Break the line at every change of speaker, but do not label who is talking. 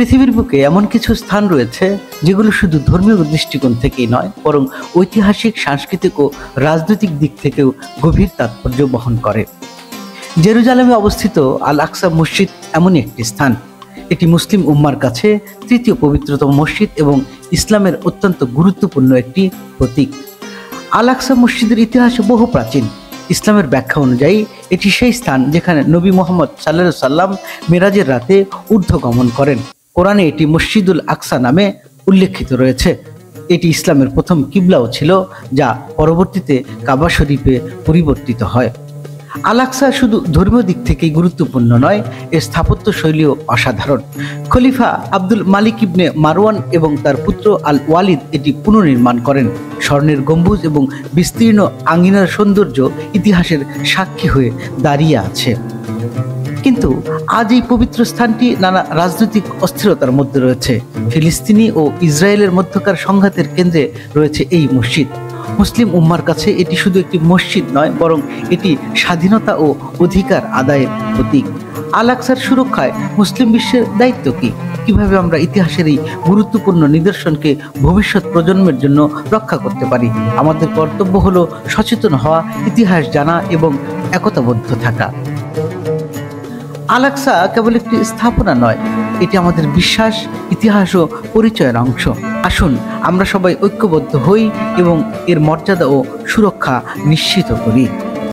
পৃথিবীর বুকে এমন কিছু স্থান রয়েছে যেগুলো শুধু ধর্মীয় দৃষ্টিকোণ থেকেই নয়, বরং ঐতিহাসিক, সাংস্কৃতিক ও রাজনৈতিক দিক থেকেও গভীর তাৎপর্য বহন করে। জেরুজালেমে অবস্থিত আল আকসা মসজিদ এমনই একটি স্থান। এটি মুসলিম উম্মার কাছে তৃতীয় পবিত্রতম মসজিদ এবং ইসলামের অত্যন্ত গুরুত্বপূর্ণ একটি প্রতীক। আল আকসা মসজিদের ইতিহাস বহু প্রাচীন। ইসলামের ব্যাখ্যা অনুযায়ী এটি সেই স্থান যেখানে নবী মুহাম্মদ সাল্লাল্লাহু আলাইহি সাল্লাম মেরাজের রাতে ঊর্ধ্বগমন করেন। কোরআনে এটি মসজিদুল আকসা নামে উল্লেখিত রয়েছে। এটি ইসলামের প্রথম কিবলাও ছিল, যা পরবর্তীতে কাবা শরীফে পরিবর্তিত হয়। আল আকসা শুধু ধর্মীয় দিক থেকেই গুরুত্বপূর্ণ নয়, এর স্থাপত্য শৈলীও অসাধারণ। খলিফা আব্দুল মালিক ইবনে মারওয়ান এবং তার পুত্র আল ওয়ালিদ এটি পুনর্নির্মাণ করেন। স্বর্ণের গম্বুজ এবং বিস্তীর্ণ আঙিনার সৌন্দর্য ইতিহাসের সাক্ষী হয়ে দাঁড়িয়ে আছে। কিন্তু আজ এই পবিত্র স্থানটি নানা রাজনৈতিক অস্থিরতার মধ্যে রয়েছে। ফিলিস্তিনি ও ইসরায়েলের মধ্যকার সংঘাতের কেন্দ্রে রয়েছে এই মসজিদ। মুসলিম উম্মার কাছে এটি শুধু একটি মসজিদ নয়, বরং এটি স্বাধীনতা ও অধিকার আদায়ের প্রতীক। আল আকসার সুরক্ষায় মুসলিম বিশ্বের দায়িত্ব কি? কিভাবে আমরা ইতিহাসের এই গুরুত্বপূর্ণ নিদর্শনকে ভবিষ্যৎ প্রজন্মের জন্য রক্ষা করতে পারি? আমাদের কর্তব্য হলো সচেতন হওয়া, ইতিহাস জানা এবং একতাবদ্ধ থাকা। আল আকসা কেবল একটি স্থাপনা নয়, এটি আমাদের বিশ্বাস, ইতিহাস ও পরিচয়ের অংশ। আসুন আমরা সবাই ঐক্যবদ্ধ হই এবং এর মর্যাদা ও সুরক্ষা নিশ্চিত করি।